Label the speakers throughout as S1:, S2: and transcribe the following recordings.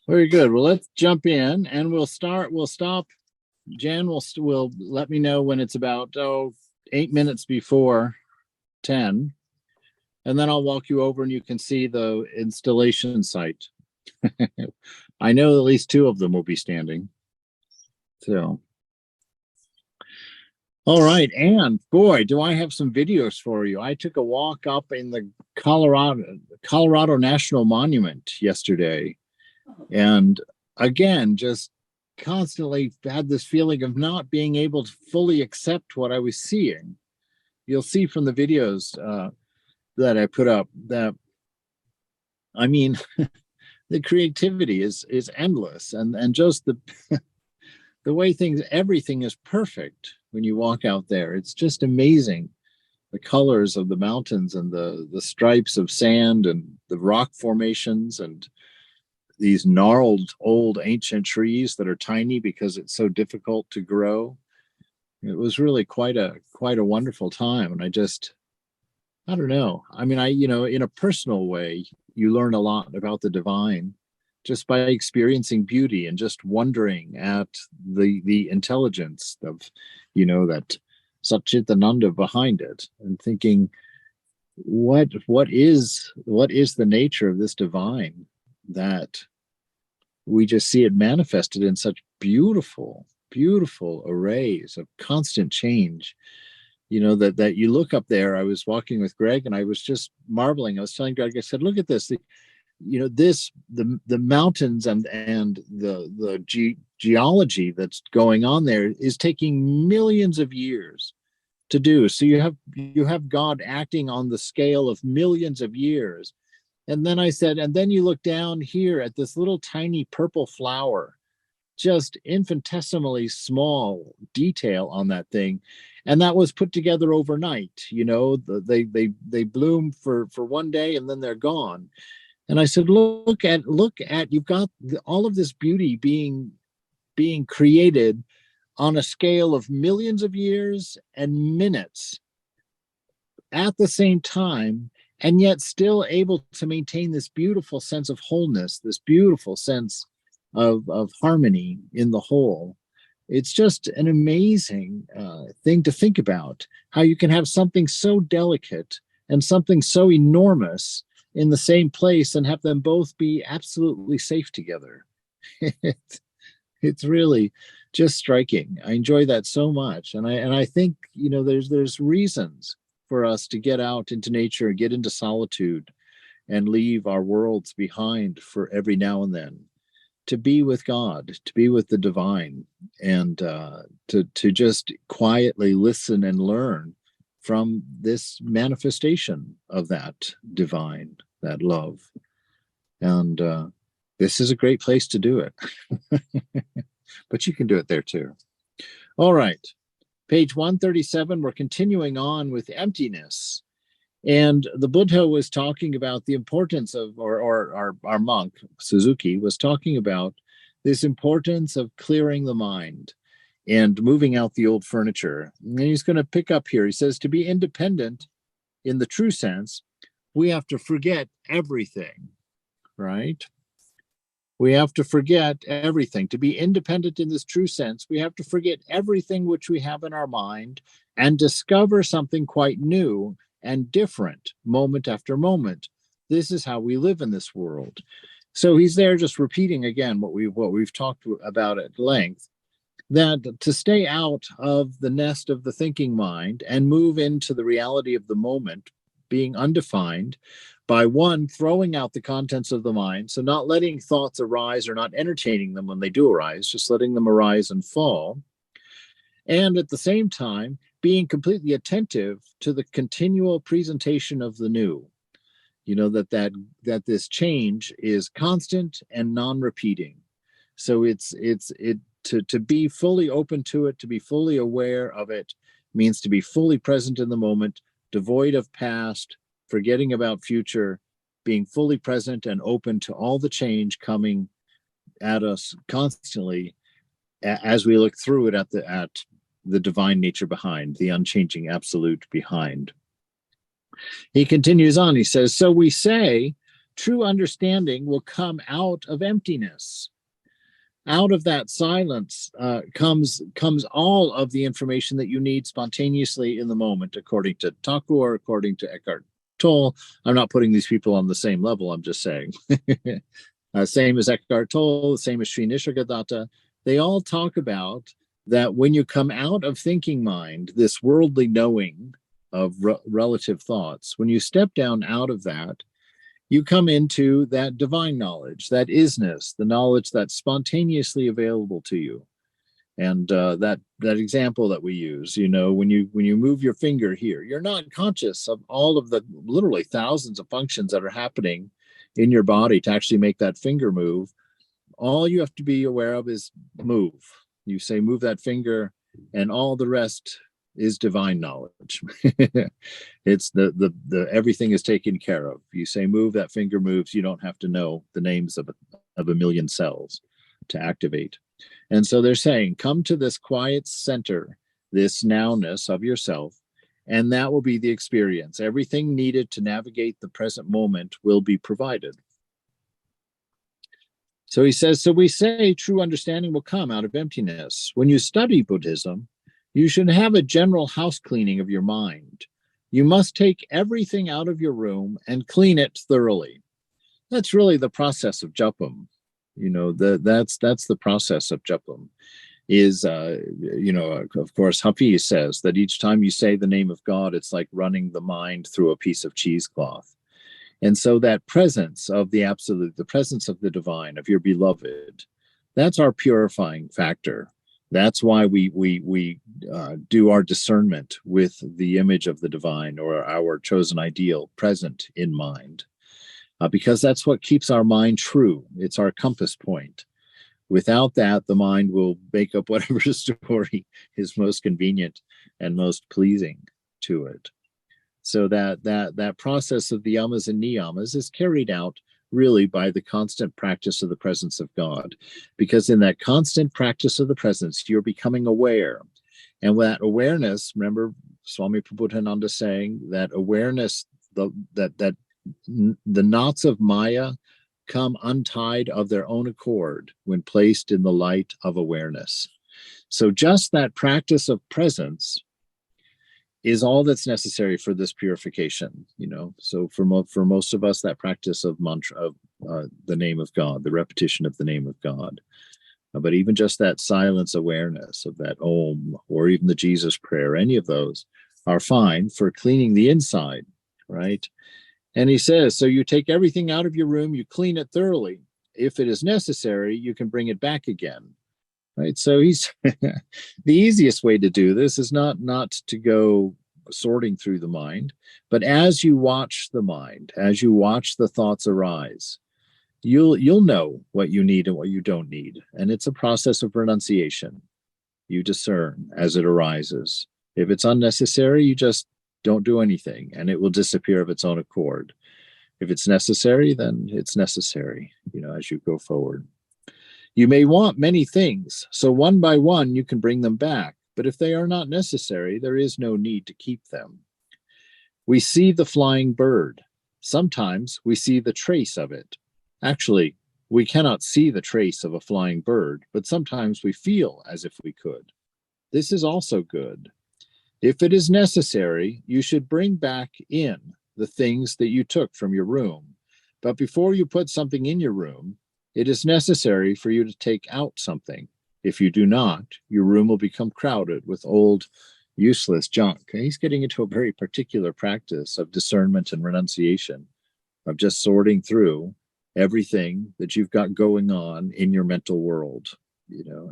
S1: Very good. Well, let's jump in and we'll start. We'll stop. Jan will let me know when it's about 8 minutes before 10, and then I'll walk you over and you can see the installation site. I know at least two of them will be standing. So, all right, and boy, do I have some videos for you. I took a walk up in the Colorado National Monument yesterday, and again, just constantly had this feeling of not being able to fully accept what I was seeing. You'll see from the videos that I put up that, I mean, the creativity is endless, and just the way everything is perfect when you walk out there. It's just amazing. The colors of the mountains and the stripes of sand and the rock formations and these gnarled old ancient trees that are tiny because it's so difficult to grow. It was really quite a wonderful time. And I don't know. I mean, in a personal way, you learn a lot about the divine just by experiencing beauty and just wondering at the intelligence of, that Satchitananda behind it, and thinking, what is the nature of this divine that we just see it manifested in such beautiful arrays of constant change. That you look up there. I was walking with Greg and I was just marveling. I was telling Greg, I said, look at this. The mountains and the geology that's going on there is taking millions of years to do. So you have God acting on the scale of millions of years. And then I said, and then you look down here at this little tiny purple flower, just infinitesimally small detail on that thing, and that was put together overnight. They bloom for one day and then they're gone. And I said, look at you've got all of this beauty being created on a scale of millions of years and minutes at the same time, and yet still able to maintain this beautiful sense of wholeness, this beautiful sense of harmony in the whole. It's just an amazing thing to think about, how you can have something so delicate and something so enormous in the same place and have them both be absolutely safe together. It's really just striking. I enjoy that so much, and I think there's reasons for us to get out into nature and get into solitude and leave our worlds behind for every now and then, to be with God, to be with the divine, and to just quietly listen and learn from this manifestation of that divine, that love. And this is a great place to do it. But you can do it there too. All right. Page 137, we're continuing on with emptiness. And the Buddha was talking about the importance of, or our monk, Suzuki, was talking about this importance of clearing the mind and moving out the old furniture. And he's going to pick up here. He says, to be independent in the true sense, we have to forget everything, right? We have to forget everything. To be independent in this true sense, we have to forget everything which we have in our mind and discover something quite new and different moment after moment. This is how we live in this world. So he's there just repeating again what we've talked about at length, that to stay out of the nest of the thinking mind and move into the reality of the moment, being undefined, by one, throwing out the contents of the mind, so not letting thoughts arise or not entertaining them when they do arise, just letting them arise and fall. And at the same time, being completely attentive to the continual presentation of the new. That this change is constant and non-repeating. So to be fully open to it, to be fully aware of it, means to be fully present in the moment, devoid of past, forgetting about future, being fully present and open to all the change coming at us constantly as we look through it at the divine nature behind, the unchanging absolute behind. He continues on, he says, so we say true understanding will come out of emptiness. Out of that silence comes all of the information that you need spontaneously in the moment, according to Thakur, according to Eckhart Tolle. I'm not putting these people on the same level, I'm just saying. Same as Eckhart Tolle, same as Sri Nisargadatta. They all talk about that when you come out of thinking mind, this worldly knowing of relative thoughts, when you step down out of that, you come into that divine knowledge, that isness, the knowledge that's spontaneously available to you. And that example that we use, when you move your finger here, you're not conscious of all of the literally thousands of functions that are happening in your body to actually make that finger move. All you have to be aware of is move. You say, move that finger, and all the rest is divine knowledge. It's the everything is taken care of. You say, move, that finger moves. You don't have to know the names of a million cells to activate. And so they're saying, come to this quiet center, this nowness of yourself, and that will be the experience. Everything needed to navigate the present moment will be provided. So he says, so we say true understanding will come out of emptiness. When you study Buddhism, you should have a general house cleaning of your mind. You must take everything out of your room and clean it thoroughly. That's really the process of jupam. That's the process of jupam. Is of course, Hafiz says that each time you say the name of God, it's like running the mind through a piece of cheesecloth. And so that presence of the absolute, the presence of the divine, of your beloved, that's our purifying factor. That's why we do our discernment with the image of the divine or our chosen ideal present in mind, because that's what keeps our mind true. It's our compass point. Without that, the mind will make up whatever story is most convenient and most pleasing to it. So that process of the yamas and niyamas is carried out really by the constant practice of the presence of God. Because in that constant practice of the presence, you're becoming aware. And with that awareness, remember Swami Prabhupada saying that awareness, that the knots of Maya come untied of their own accord when placed in the light of awareness. So just that practice of presence is all that's necessary for this purification, So for most of us, that practice of mantra, of the name of God, the repetition of the name of God, but even just that silence awareness of that Om, or even the Jesus prayer, any of those are fine for cleaning the inside, right? And he says, so you take everything out of your room, you clean it thoroughly. If it is necessary, you can bring it back again, right? So he's the easiest way to do this is not to go sorting through the mind, but as you watch the mind, as you watch the thoughts arise, you'll know what you need and what you don't need. And it's a process of renunciation. You discern as it arises. If it's unnecessary, you just don't do anything, and it will disappear of its own accord. If it's necessary, then it's necessary, as you go forward. You may want many things, so one by one you can bring them back, but if they are not necessary, there is no need to keep them. We see the flying bird. Sometimes we see the trace of it. Actually, we cannot see the trace of a flying bird, but sometimes we feel as if we could. This is also good. If it is necessary, you should bring back in the things that you took from your room. But before you put something in your room, it is necessary for you to take out something. If you do not, your room will become crowded with old, useless junk. And he's getting into a very particular practice of discernment and renunciation, of just sorting through everything that you've got going on in your mental world.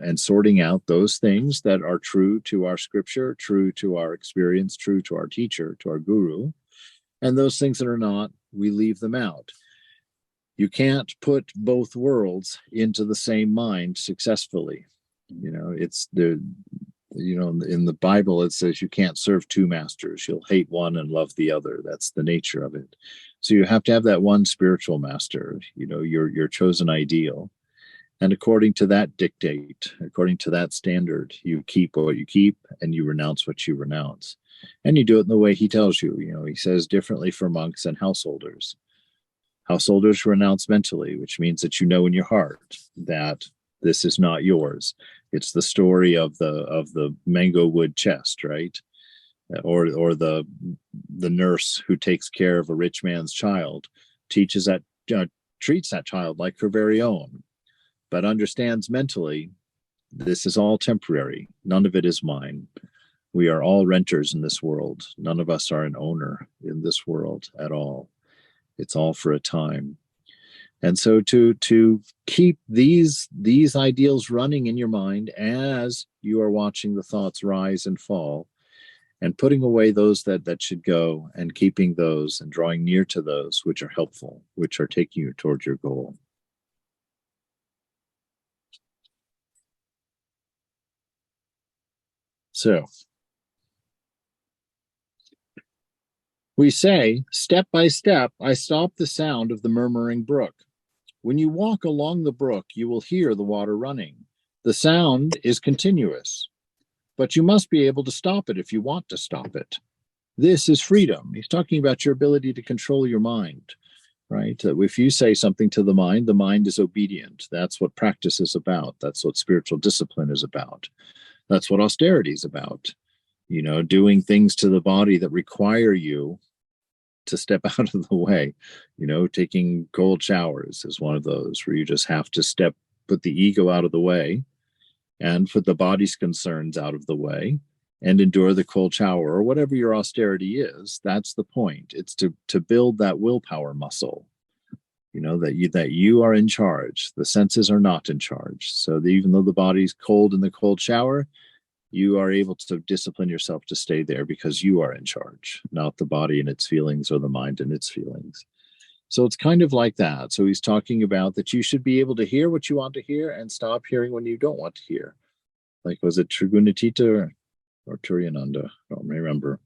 S1: And sorting out those things that are true to our scripture, true to our experience, true to our teacher, to our guru, and those things that are not, we leave them out. You can't put both worlds into the same mind successfully. It's in the Bible, it says you can't serve two masters. You'll hate one and love the other. That's the nature of it. So you have to have that one spiritual master, your chosen ideal. And according to that dictate, according to that standard, you keep what you keep and you renounce what you renounce. And you do it in the way he tells you. He says differently for monks and householders. Householders renounce mentally, which means that you know in your heart that this is not yours. It's the story of the mango wood chest, right? Or the nurse who takes care of a rich man's child, teaches that treats that child like her very own, but understands mentally this is all temporary. None of it is mine. We are all renters in this world. None of us are an owner in this world at all. It's all for a time. And so to keep these ideals running in your mind as you are watching the thoughts rise and fall, and putting away those that should go, and keeping those and drawing near to those which are helpful, which are taking you towards your goal. So we say, step by step, I stop the sound of the murmuring brook. When you walk along the brook, you will hear the water running. The sound is continuous, but you must be able to stop it if you want to stop it. This is freedom. He's talking about your ability to control your mind, right? If you say something to the mind is obedient. That's what practice is about. That's what spiritual discipline is about. That's what austerity is about. Doing things to the body that require you to step out of the way. Taking cold showers is one of those where you just have to put the ego out of the way and put the body's concerns out of the way and endure the cold shower or whatever your austerity is. That's the point. It's to build that willpower muscle, that you are in charge. The senses are not in charge. So even though the body's cold in the cold shower, you are able to discipline yourself to stay there because you are in charge, not the body and its feelings or the mind and its feelings. So it's kind of like that. So he's talking about that you should be able to hear what you want to hear and stop hearing when you don't want to hear. Like, was it Trigunatita or Turyananda? I don't remember.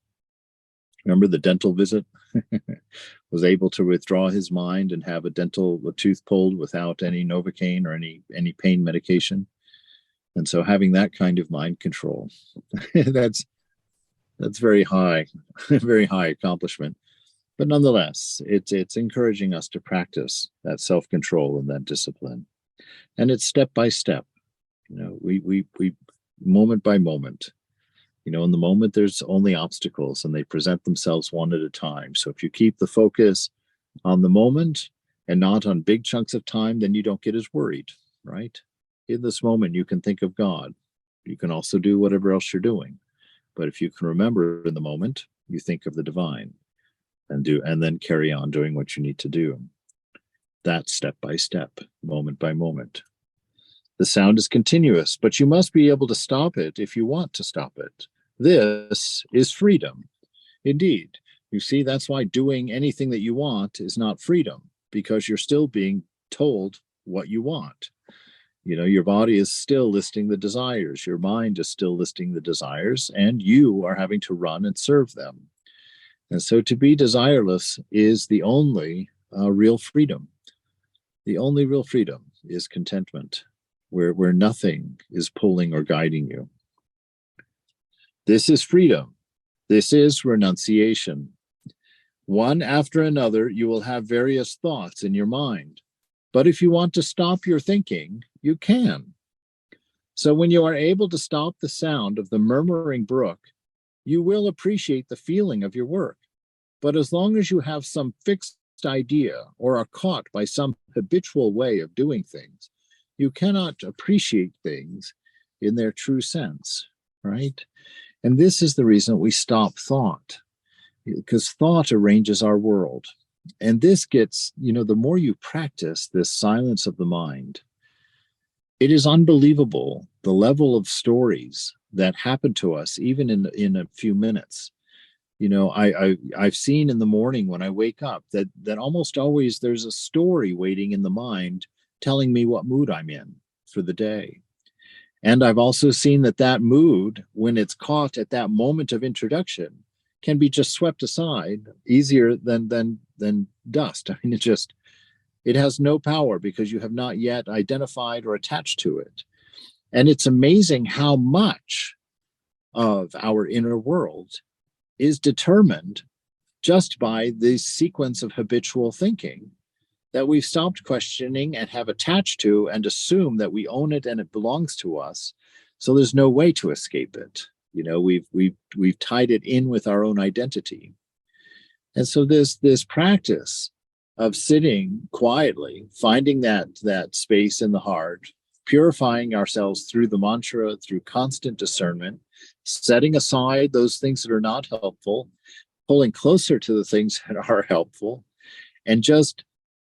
S1: Remember the dental visit? Was able to withdraw his mind and have a tooth pulled without any Novocaine or any pain medication. And so having that kind of mind control, that's very high, very high accomplishment. But nonetheless, it's encouraging us to practice that self-control and that discipline. And it's step by step. We moment by moment. In the moment, there's only obstacles and they present themselves one at a time. So if you keep the focus on the moment and not on big chunks of time, then you don't get as worried, right? In this moment, you can think of God. You can also do whatever else you're doing. But if you can remember in the moment, you think of the divine and then carry on doing what you need to do. That's step by step, moment by moment. The sound is continuous, but you must be able to stop it if you want to stop it. This is freedom. Indeed. You see, that's why doing anything that you want is not freedom, because you're still being told what you want. Your body is still listing the desires. Your mind is still listing the desires, and you are having to run and serve them. And so to be desireless is the only real freedom. The only real freedom is contentment, where nothing is pulling or guiding you. This is freedom. This is renunciation. One after another, you will have various thoughts in your mind. But if you want to stop your thinking, you can. So when you are able to stop the sound of the murmuring brook, you will appreciate the feeling of your work. But as long as you have some fixed idea or are caught by some habitual way of doing things, you cannot appreciate things in their true sense, right? And this is the reason we stop thought, because thought arranges our world. And this gets, the more you practice this silence of the mind, it is unbelievable the level of stories that happen to us even in a few minutes. I've seen in the morning when I wake up that almost always there's a story waiting in the mind telling me what mood I'm in for the day. And I've also seen that mood, when it's caught at that moment of introduction, can be just swept aside easier than dust. I mean, it has no power because you have not yet identified or attached to it. And it's amazing how much of our inner world is determined just by the sequence of habitual thinking. that we've stopped questioning and have attached to and assume that we own it and it belongs to us. So there's no way to escape it. You know, we've tied it in with our own identity. And so this practice of sitting quietly, finding that space in the heart, purifying ourselves through the mantra, through constant discernment, setting aside those things that are not helpful, pulling closer to the things that are helpful, and just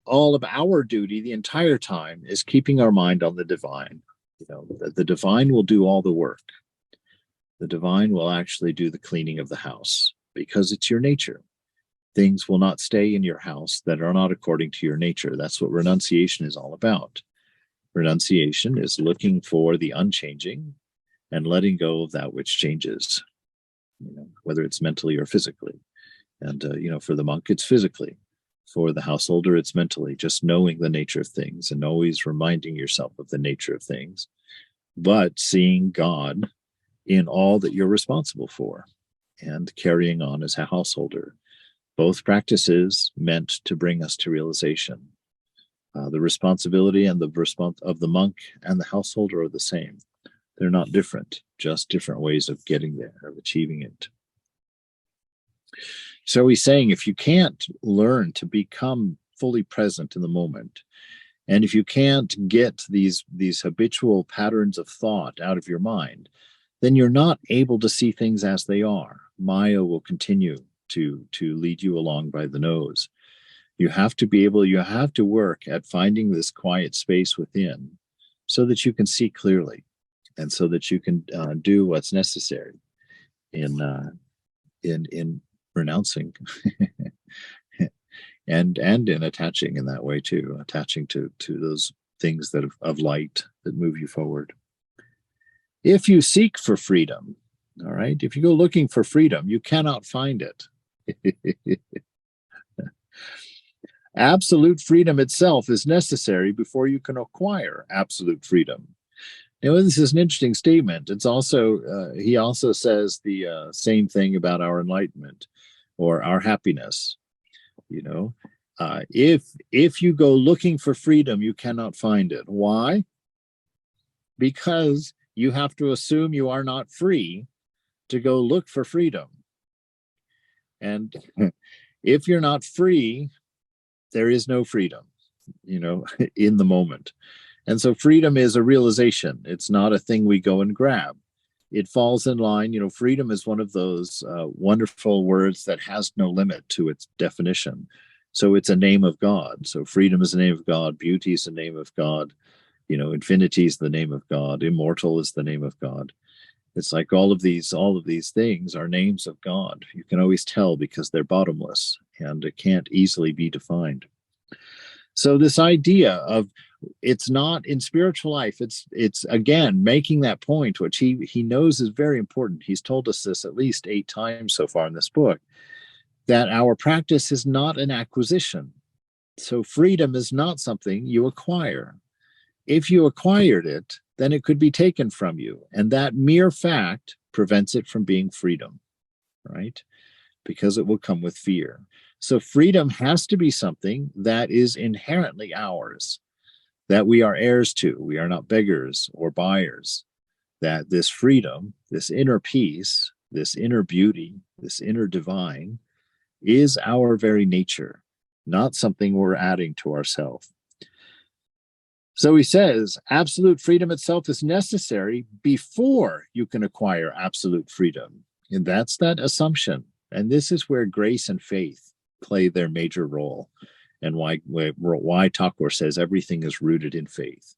S1: all of our duty the entire time is keeping our mind on the divine. You know, the divine will do all the work. The divine will actually do the cleaning of the house because it's your nature. Things will not stay in your house that are not according to your nature. That's what renunciation is all about. Renunciation is looking for the unchanging and letting go of that which changes, you know, whether it's mentally or physically. And, you know, for the monk, it's physically. For the householder, it's mentally, just knowing the nature of things and always reminding yourself of the nature of things, but seeing God in all that you're responsible for and carrying on as a householder. Both practices meant to bring us to realization. The responsibility and the response of the monk and the householder are the same. They're not different, just different ways of getting there, of achieving it. So he's saying if you can't learn to become fully present in the moment, and if you can't get these habitual patterns of thought out of your mind, then you're not able to see things as they are. Maya will continue to lead you along by the nose. You have to work at finding this quiet space within so that you can see clearly and so that you can do what's necessary in renouncing and in attaching in that way too, attaching to those things that of light that move you forward. If you seek for freedom, all right, if you go looking for freedom, you cannot find it. Absolute freedom itself is necessary before you can acquire absolute freedom. Now, this is an interesting statement. It's also, he also says the same thing about our enlightenment or our happiness. You know, if you go looking for freedom, you cannot find it. Why? Because you have to assume you are not free to go look for freedom. And if you're not free, there is no freedom, you know, in the moment. And so freedom is a realization. It's not a thing we go and grab. It falls in line. You know, freedom is one of those wonderful words that has no limit to its definition. So it's a name of God. So freedom is the name of God. Beauty is the name of God. You know, infinity is the name of God. Immortal is the name of God. It's like all of these things are names of God. You can always tell because they're bottomless and it can't easily be defined. So this idea of it's not in spiritual life, it's again making that point, which he knows is very important. He's told us this at least 8 times so far in this book, that our practice is not an acquisition. So freedom is not something you acquire. If you acquired it, then it could be taken from you. And that mere fact prevents it from being freedom, right? Because it will come with fear. So freedom has to be something that is inherently ours, that we are heirs to. We are not beggars or buyers. That this freedom, this inner peace, this inner beauty, this inner divine is our very nature, not something we're adding to ourselves. So he says, absolute freedom itself is necessary before you can acquire absolute freedom. And that's that assumption. And this is where grace and faith play their major role. And why Thakur says everything is rooted in faith.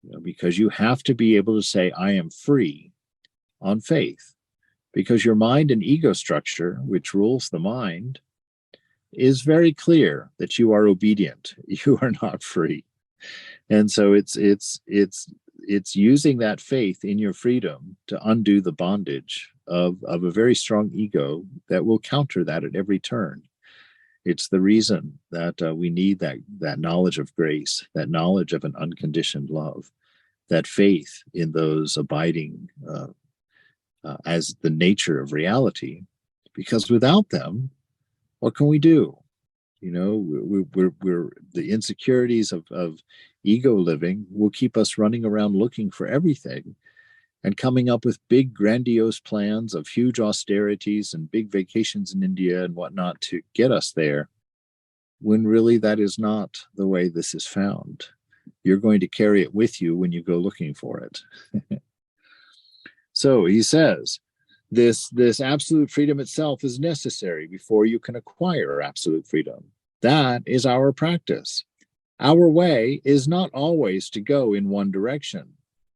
S1: You know, because you have to be able to say, I am free on faith. Because your mind and ego structure, which rules the mind, is very clear that you are obedient. You are not free. And so it's using that faith in your freedom to undo the bondage of a very strong ego that will counter that at every turn. It's the reason that we need that knowledge of grace, that knowledge of an unconditioned love, that faith in those abiding as the nature of reality. Because without them, what can we do? You know, we're the insecurities of ego living will keep us running around looking for everything and coming up with big, grandiose plans of huge austerities and big vacations in India and whatnot to get us there, when really that is not the way this is found. You're going to carry it with you when you go looking for it. So he says, this absolute freedom itself is necessary before you can acquire absolute freedom. That is our practice. Our way is not always to go in one direction.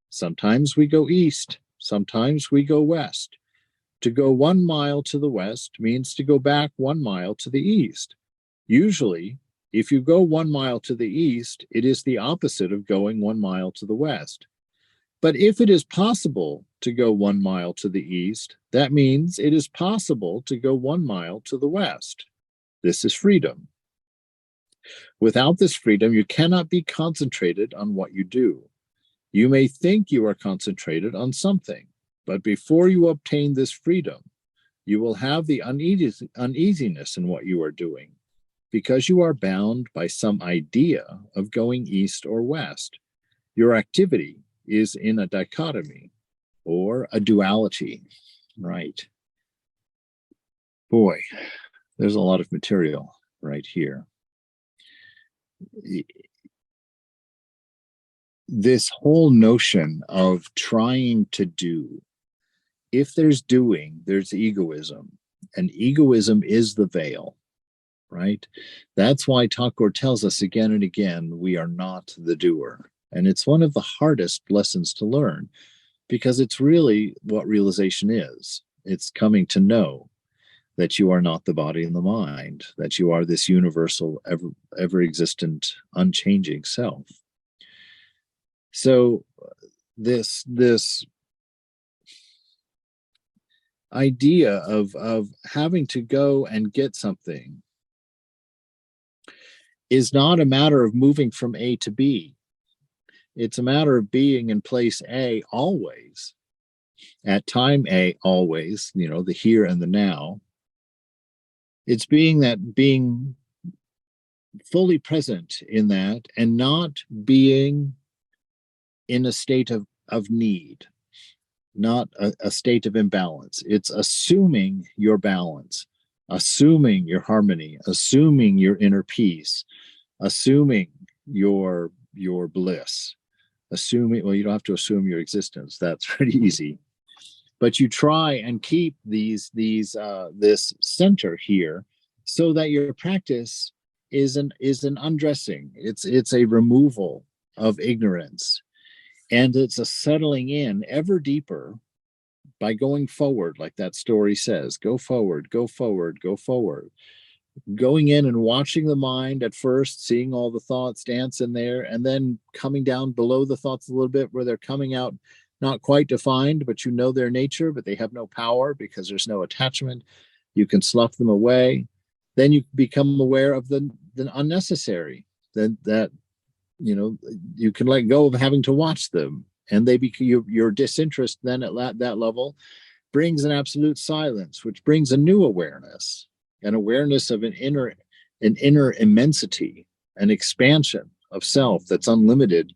S1: Sometimes we go east, sometimes we go west. To go 1 mile to the west means to go back 1 mile to the east. Usually, if you go 1 mile to the east, it is the opposite of going 1 mile to the west. But if it is possible to go 1 mile to the east, that means it is possible to go 1 mile to the west. This is freedom. Without this freedom, you cannot be concentrated on what you do. You may think you are concentrated on something, but before you obtain this freedom, you will have the uneasiness in what you are doing, because you are bound by some idea of going east or west. Your activity is in a dichotomy or a duality, right? Boy, there's a lot of material right here. This whole notion of trying to do, if there's doing, there's egoism, and egoism is the veil, right? That's why Thakur tells us again and again, we are not the doer. And it's one of the hardest lessons to learn, because it's really what realization is. It's coming to know that you are not the body and the mind, that you are this universal, ever existent, unchanging self. So this idea of having to go and get something is not a matter of moving from A to B. It's a matter of being in place A always, at time A always, you know, the here and the now. It's being fully present in that, and not being in a state of need, not a state of imbalance. It's assuming your balance, assuming your harmony, assuming your inner peace, assuming your bliss, assuming, well, you don't have to assume your existence. That's pretty easy. But you try and keep this center here, so that your practice is an undressing. It's a removal of ignorance, and it's a settling in ever deeper by going forward, like that story says. Go forward, go forward, go forward. Going in and watching the mind at first, seeing all the thoughts dance in there, and then coming down below the thoughts a little bit, where they're coming out not quite defined, but you know their nature, but they have no power because there's no attachment. You can slough them away. Then you become aware of the unnecessary, that you know, you can let go of having to watch them, and they become your disinterest. Then at that level brings an absolute silence, which brings a new awareness, an awareness of an inner immensity, an expansion of self that's unlimited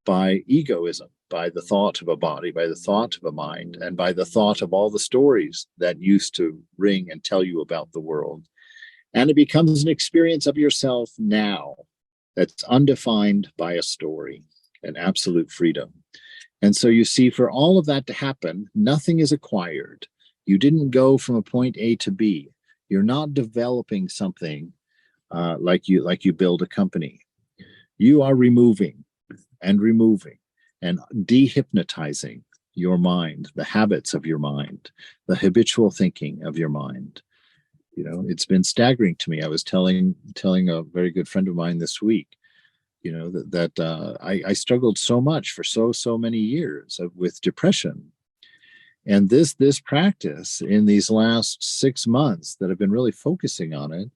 S1: by egoism, by the thought of a body, by the thought of a mind, and by the thought of all the stories that used to ring and tell you about the world. And it becomes an experience of yourself now that's undefined by a story, an absolute freedom. And so you see, for all of that to happen, nothing is acquired. You didn't go from a point A to B. You're not developing something like you build a company. You are removing and dehypnotizing your mind, the habits of your mind, the habitual thinking of your mind. You know, it's been staggering to me. I was telling a very good friend of mine this week, you know, that I struggled so much for so many years with depression. And this practice in these last 6 months that I've been really focusing on it,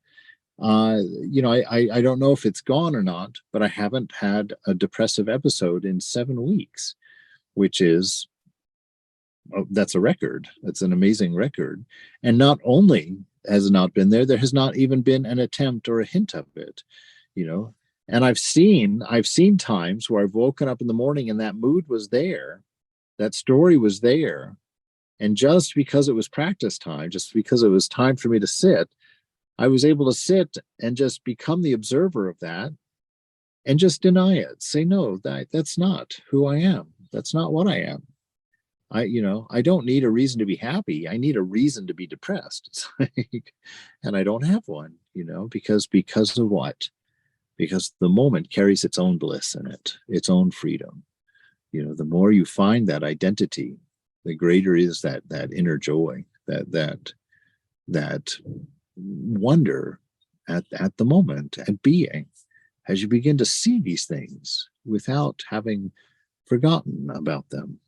S1: you know, I don't know if it's gone or not, but I haven't had a depressive episode in 7 weeks, which is, that's a record. That's an amazing record. And not only has not been there. There has not even been an attempt or a hint of it, you know. And I've seen times where I've woken up in the morning and that mood was there, that story was there, and just because it was practice time, just because it was time for me to sit, I was able to sit and just become the observer of that and just deny it. Say, no, that's not who I am. That's not what I am. I don't need a reason to be happy. I need a reason to be depressed. It's like, and I don't have one, because of what? Because the moment carries its own bliss in it, its own freedom. The more you find that identity, the greater is that inner joy, that wonder at the moment, at being, as you begin to see these things without having forgotten about them.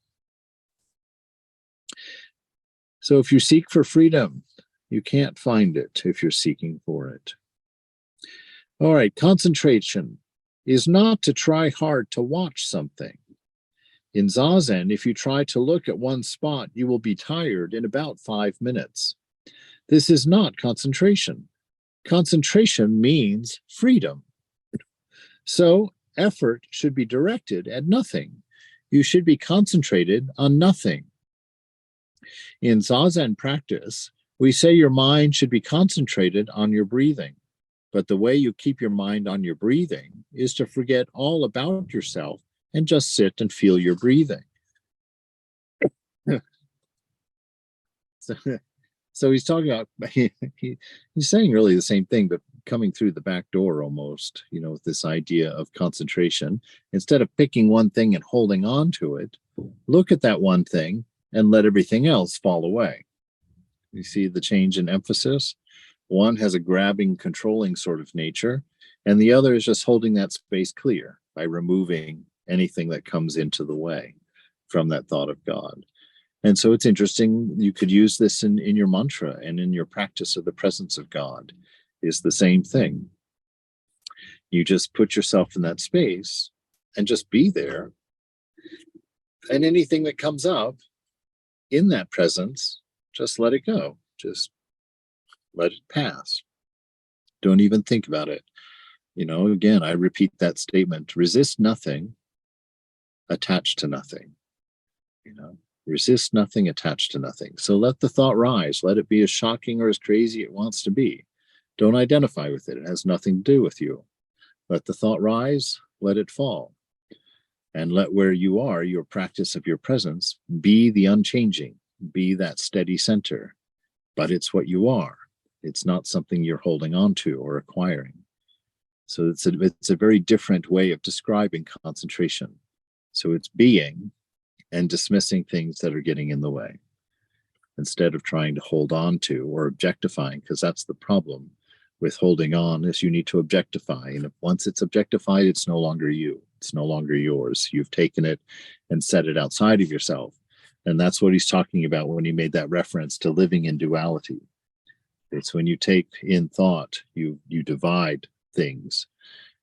S1: So if you seek for freedom, you can't find it if you're seeking for it. All right, concentration is not to try hard to watch something. In Zazen, if you try to look at one spot, you will be tired in about 5 minutes. This is not concentration. Concentration means freedom. So effort should be directed at nothing. You should be concentrated on nothing. In Zazen practice, we say your mind should be concentrated on your breathing. But the way you keep your mind on your breathing is to forget all about yourself and just sit and feel your breathing. So he's talking about, he's saying really the same thing, but coming through the back door almost, with this idea of concentration. Instead of picking one thing and holding on to it, look at that one thing and let everything else fall away. You see the change in emphasis? One has a grabbing, controlling sort of nature, and the other is just holding that space clear by removing anything that comes into the way from that thought of God. And so it's interesting, you could use this in your mantra and in your practice of the presence of God is the same thing. You just put yourself in that space and just be there. And anything that comes up in that presence, just let it go. Just let it pass. Don't even think about it. Again, I repeat that statement, resist nothing, attached to nothing. Resist nothing, attached to nothing. So let the thought rise. Let it be as shocking or as crazy it wants to be. Don't identify with it. It has nothing to do with you. Let the thought rise, let it fall. And let where you are, your practice of your presence, be the unchanging, be that steady center. But it's what you are. It's not something you're holding on to or acquiring. So it's a very different way of describing concentration. So it's being and dismissing things that are getting in the way instead of trying to hold on to or objectifying, because that's the problem with holding on, is you need to objectify. And once it's objectified, it's no longer you. It's no longer yours. You've taken it and set it outside of yourself. And that's what he's talking about when he made that reference to living in duality. It's when you take in thought, you divide things.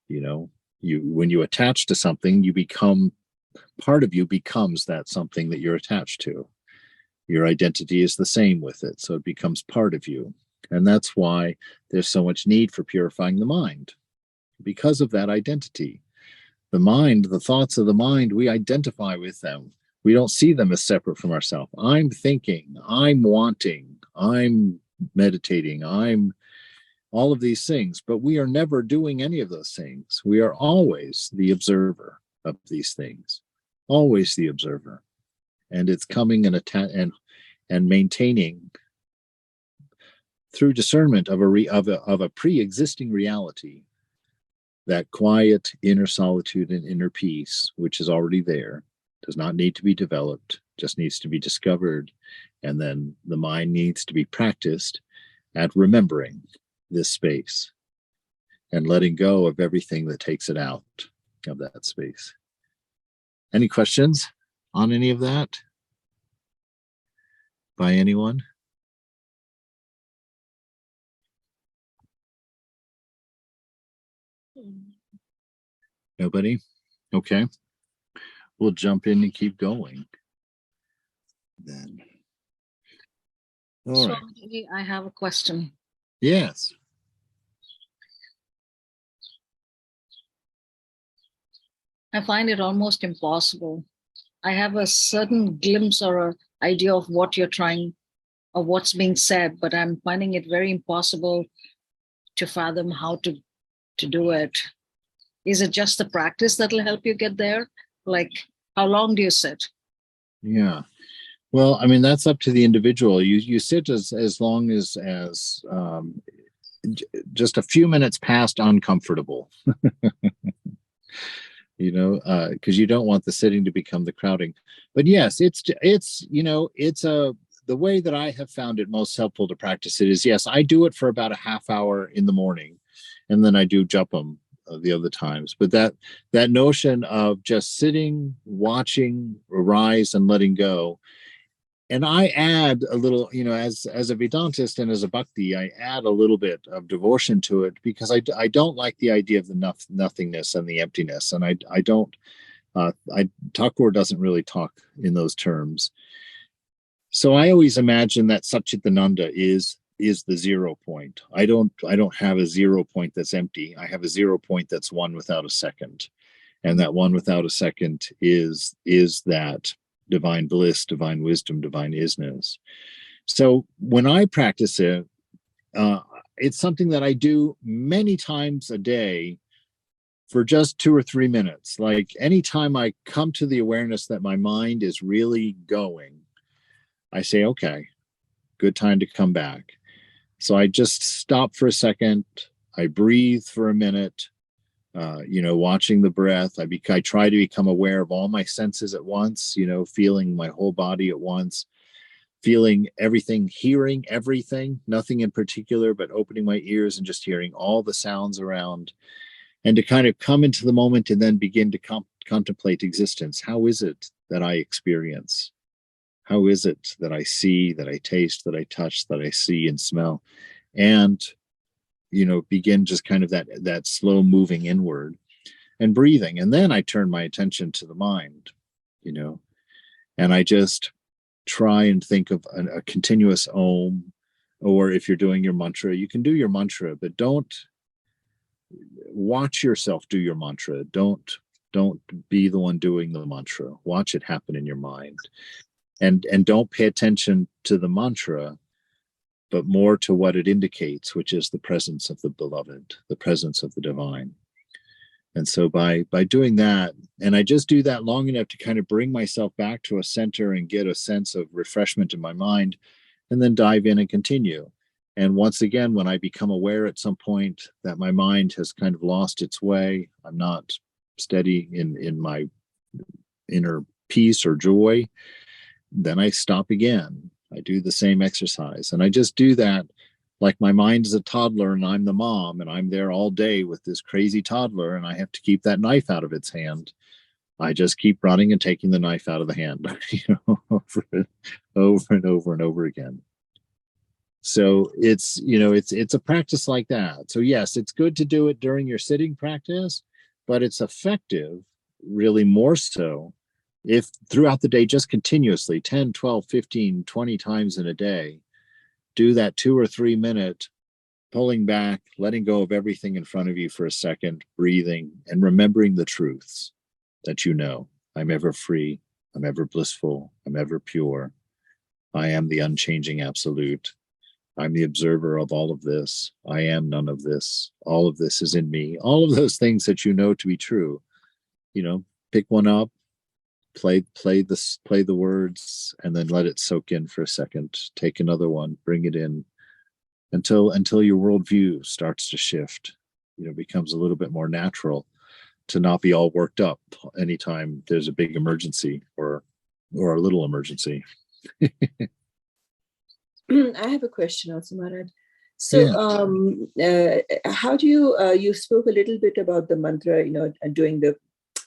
S1: When you attach to something, you become, part of you becomes that something that you're attached to. Your identity is the same with it, so it becomes part of you. And that's why there's so much need for purifying the mind, because of that identity. The mind, the thoughts of the mind, we identify with them. We don't see them as separate from ourselves. I'm thinking, I'm wanting, I'm meditating, I'm all of these things, but we are never doing any of those things. We are always the observer of these things, always the observer. And it's coming and maintaining through discernment of a pre-existing reality, that quiet inner solitude and inner peace, which is already there, does not need to be developed, just needs to be discovered. And then the mind needs to be practiced at remembering this space and letting go of everything that takes it out of that space. Any questions on any of that by anyone? Nobody? Okay. We'll jump in and keep going then. All right.
S2: I have a question.
S1: Yes.
S2: I find it almost impossible. I have a certain glimpse or a idea of what you're trying or what's being said, but I'm finding it very impossible to fathom how to do it. Is it just the practice that'll help you get there? Like, how long do you sit?
S1: Yeah. Well, I mean, that's up to the individual. You sit as long as just a few minutes past uncomfortable, you know, because you don't want the sitting to become the crowding. But yes, it's you know, it's a the way that I have found it most helpful to practice it is yes, I do it for about a half hour in the morning, and then I do japa the other times. But that notion of just sitting, watching, arise, and letting go, and I add a little, you know, as a Vedantist and as a Bhakti, I add a little bit of devotion to it because I don't like the idea of the nothingness and the emptiness, and I don't I Thakur doesn't really talk in those terms. So I always imagine that Satchitananda is the 0 point. I don't have a 0 point that's empty. I have a 0 point that's one without a second, and that one without a second is that divine bliss, divine wisdom, divine isness. So when I practice it, uh, it's something that I do many times a day for just 2 or 3 minutes. Like anytime I come to the awareness that my mind is really going, I say, okay, good time to come back. So I just stop for a second. I breathe for a minute. You know, watching the breath. I try to become aware of all my senses at once. You know, feeling my whole body at once, feeling everything, hearing everything, nothing in particular, but opening my ears and just hearing all the sounds around, and to kind of come into the moment and then begin to contemplate existence. How is it that I experience? How is it that I see, that I taste, that I touch, that I see and smell? And you know, begin just kind of that slow moving inward and breathing. And then I turn my attention to the mind, you know, and I just try and think of a continuous om. Or if you're doing your mantra, you can do your mantra, but don't watch yourself do your mantra. Don't be the one doing the mantra. Watch it happen in your mind. And don't pay attention to the mantra, but more to what it indicates, which is the presence of the beloved, the presence of the divine. And so by doing that, and I just do that long enough to kind of bring myself back to a center and get a sense of refreshment in my mind, and then dive in and continue. And once again, when I become aware at some point that my mind has kind of lost its way, I'm not steady in my inner peace or joy, then I stop again. I do the same exercise. And I just do that like my mind is a toddler and I'm the mom and I'm there all day with this crazy toddler and I have to keep that knife out of its hand. I just keep running and taking the knife out of the hand, you know, over and over and over again. So it's, you know, it's a practice like that. So yes, it's good to do it during your sitting practice, but it's effective really more so if throughout the day, just continuously 10, 12, 15, 20 times in a day, do that 2 or 3 minute pulling back, letting go of everything in front of you for a second, breathing and remembering the truths that you know. I'm ever free. I'm ever blissful. I'm ever pure. I am the unchanging absolute. I'm the observer of all of this. I am none of this. All of this is in me. All of those things that you know to be true. You know, pick one up, play the words, and then let it soak in for a second. Take another one, bring it in until your worldview starts to shift. You know, becomes a little bit more natural to not be all worked up anytime there's a big emergency or a little emergency.
S3: I have a question also, Maharaj. So,
S1: Yeah.
S3: how do you spoke a little bit about the mantra, you know, doing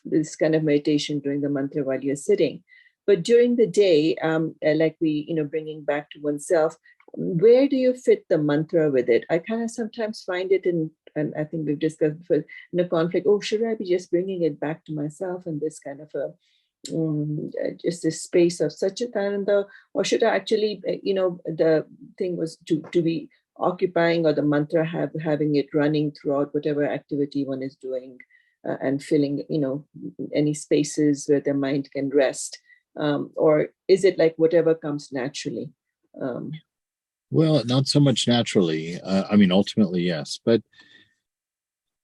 S3: this kind of meditation, doing the mantra while you're sitting, but during the day, like we, you know, bringing back to oneself, where do you fit the mantra with it? I kind of sometimes find it and I think we've discussed before, in a conflict. Oh, should I be just bringing it back to myself and this kind of a just this space of Satchitananda, or should I actually, you know, the thing was to be occupying, or the mantra having it running throughout whatever activity one is doing, and filling, any spaces where the mind can rest? Or is it like whatever comes naturally?
S1: Well, not so much naturally. I mean, ultimately, yes, but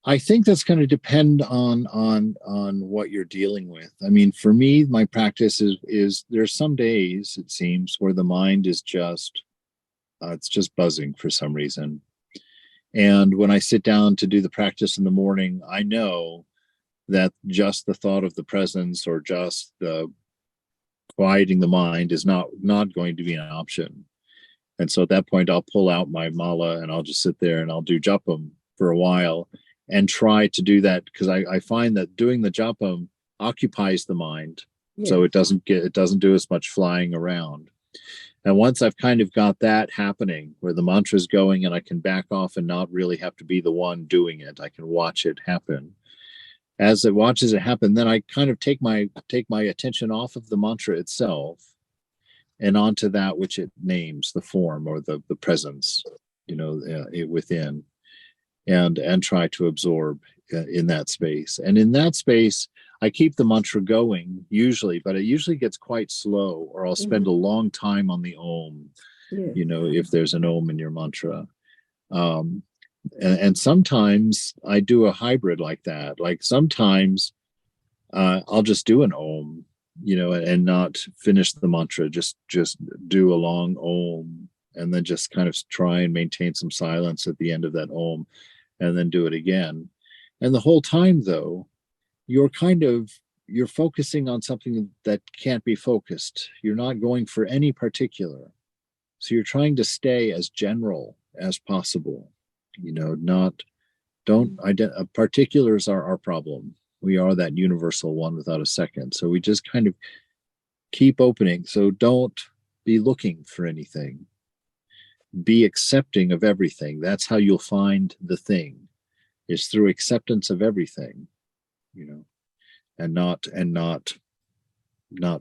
S1: I think that's going to depend on what you're dealing with. I mean, for me, my practice is there's some days, it seems, where the mind is just it's just buzzing for some reason. And when I sit down to do the practice in the morning, I know that just the thought of the presence or just the quieting the mind is not going to be an option. And so at that point, I'll pull out my mala and I'll just sit there and I'll do japam for a while and try to do that, because I find that doing the japam occupies the mind.
S3: Yeah.
S1: So it doesn't do as much flying around. And once I've kind of got that happening where the mantra is going and I can back off and not really have to be the one doing it, I can watch it happen. As it watches it happen, then I kind of take my attention off of the mantra itself and onto that which it names, the form or the presence, within, and try to absorb in that space. And in that space, I keep the mantra going usually, but it usually gets quite slow, or I'll spend a long time on the om, if there's an om in your mantra. And sometimes I do a hybrid like that. Like sometimes I'll just do an om, and not finish the mantra, just do a long om, and then just kind of try and maintain some silence at the end of that om, and then do it again. And the whole time, though, you're focusing on something that can't be focused. You're not going for any particular. So you're trying to stay as general as possible. Particulars are our problem. We are that universal one without a second. So we just kind of keep opening. So don't be looking for anything. Be accepting of everything. That's how you'll find the thing, is through acceptance of everything, and not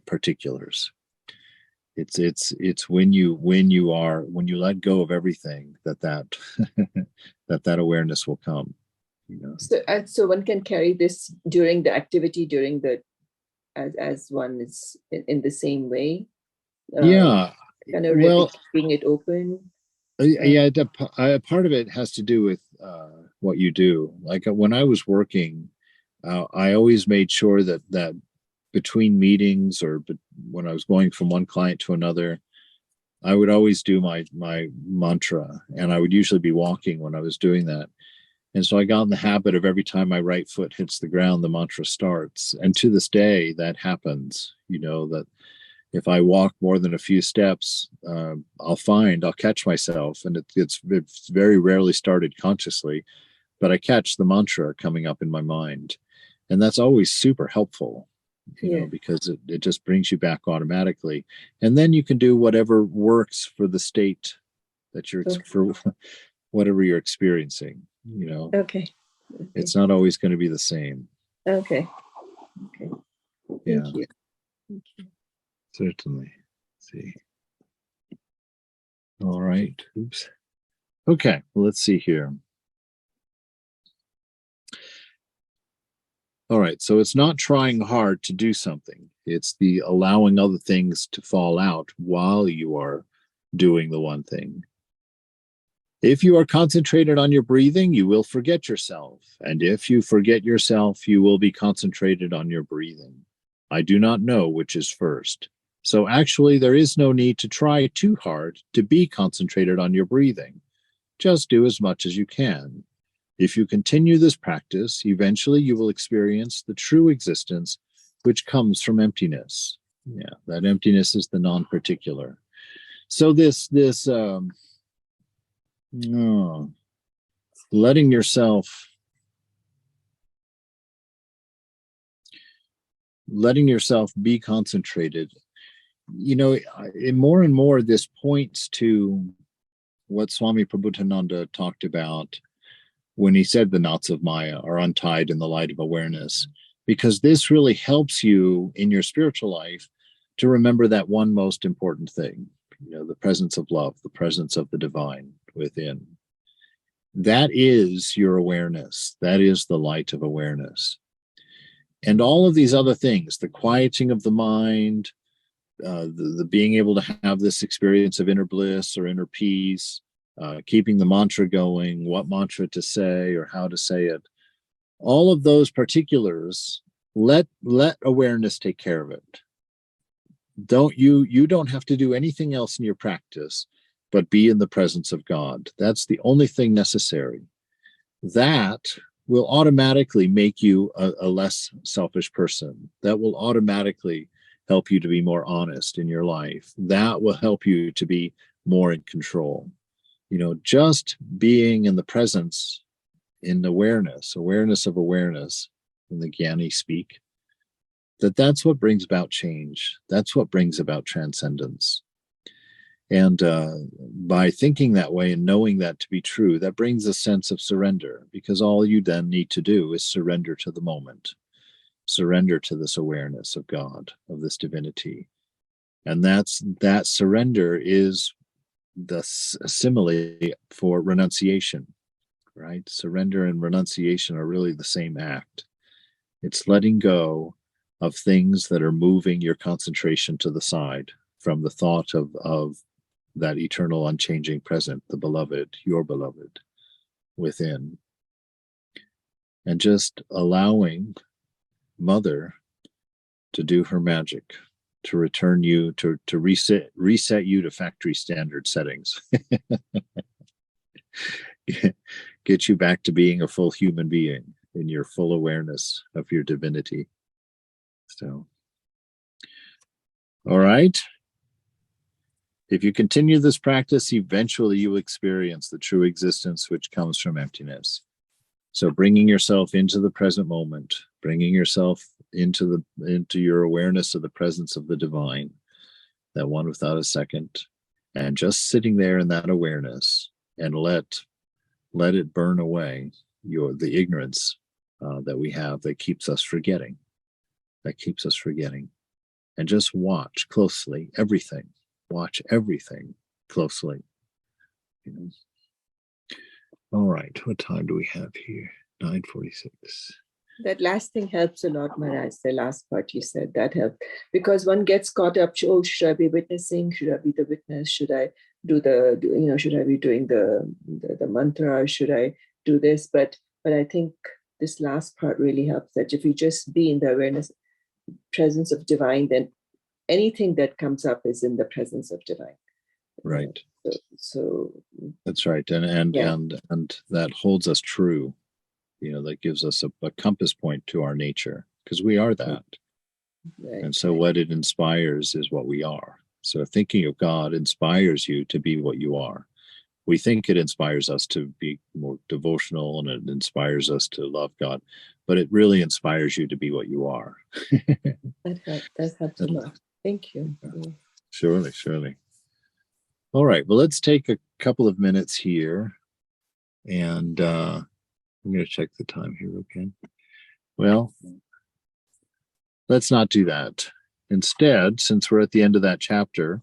S1: particulars. It's when you let go of everything that that awareness will come.
S3: So one can carry this during the activity, as one is in the same way.
S1: Yeah.
S3: Kind of really keeping it open.
S1: Yeah, part of it has to do with what you do. Like when I was working, I always made sure that between meetings or when I was going from one client to another, I would always do my mantra, and I would usually be walking when I was doing that. And so I got in the habit of every time my right foot hits the ground, the mantra starts. And to this day, that happens, that if I walk more than a few steps, I'll catch myself. And it's very rarely started consciously, but I catch the mantra coming up in my mind. And that's always super helpful, because it just brings you back automatically. And then you can do whatever works for the state that for whatever you're experiencing,
S3: Okay.
S1: It's not always going to be the same.
S3: Okay.
S1: Yeah.
S3: Thank you.
S1: Certainly. Let's see. All right. Oops. Okay. Well, let's see here. All right. So it's not trying hard to do something. It's the allowing other things to fall out while you are doing the one thing. If you are concentrated on your breathing, you will forget yourself. And if you forget yourself, you will be concentrated on your breathing. I do not know which is first. So actually, there is no need to try too hard to be concentrated on your breathing. Just do as much as you can. If you continue this practice, eventually you will experience the true existence which comes from emptiness. Yeah, that emptiness is the non-particular. So letting yourself be concentrated, more and more this points to what Swami Prabhupada talked about when he said the knots of Maya are untied in the light of awareness, because this really helps you in your spiritual life to remember that one most important thing, the presence of love, the presence of the divine. within. That is your awareness. That is the light of awareness. And all of these other things, the quieting of the mind, the being able to have this experience of inner bliss or inner peace, keeping the mantra going, what mantra to say or how to say it, all of those particulars, let awareness take care of it. You don't have to do anything else in your practice but be in the presence of God. That's the only thing necessary. That will automatically make you a less selfish person. That will automatically help you to be more honest in your life. That will help you to be more in control. Just being in the presence, in awareness of awareness, in the Jnani speak, that's what brings about change. That's what brings about transcendence. And by thinking that way and knowing that to be true, that brings a sense of surrender, because all you then need to do is surrender to the moment, surrender to this awareness of God, of this divinity. And that surrender is the simile for renunciation, right? Surrender and renunciation are really the same act. It's letting go of things that are moving your concentration to the side from the thought of that eternal unchanging present, the beloved, your beloved within. And just allowing Mother to do her magic, to return you, to reset you to factory standard settings. Get you back to being a full human being in your full awareness of your divinity. So, all right. If you continue this practice, eventually you will experience the true existence which comes from emptiness. So bringing yourself into the present moment, bringing yourself into your awareness of the presence of the divine, that one without a second, and just sitting there in that awareness, and let it burn away the ignorance that we have that keeps us forgetting, and just watch closely everything. Watch everything closely. All right, what time do we have here? 9:46.
S3: That last thing helps a lot, Maharaj. The last part you said, that helped. Because one gets caught up, oh, should I be witnessing? Should I be the witness? Should I should I be doing the mantra? Or should I do this? But I think this last part really helps, that if you just be in the awareness, presence of divine, then anything that comes up is in the presence of divine.
S1: Right.
S3: So
S1: that's right. And that holds us true. That gives us a compass point to our nature, because we are that. Right. And so what it inspires is what we are. So thinking of God inspires you to be what you are. We think it inspires us to be more devotional, and it inspires us to love God, but it really inspires you to be what you are.
S3: That helps a lot. Thank you. Yeah.
S1: Surely. All right. Well, let's take a couple of minutes here, and I'm going to check the time here again. Well, let's not do that. Instead, since we're at the end of that chapter,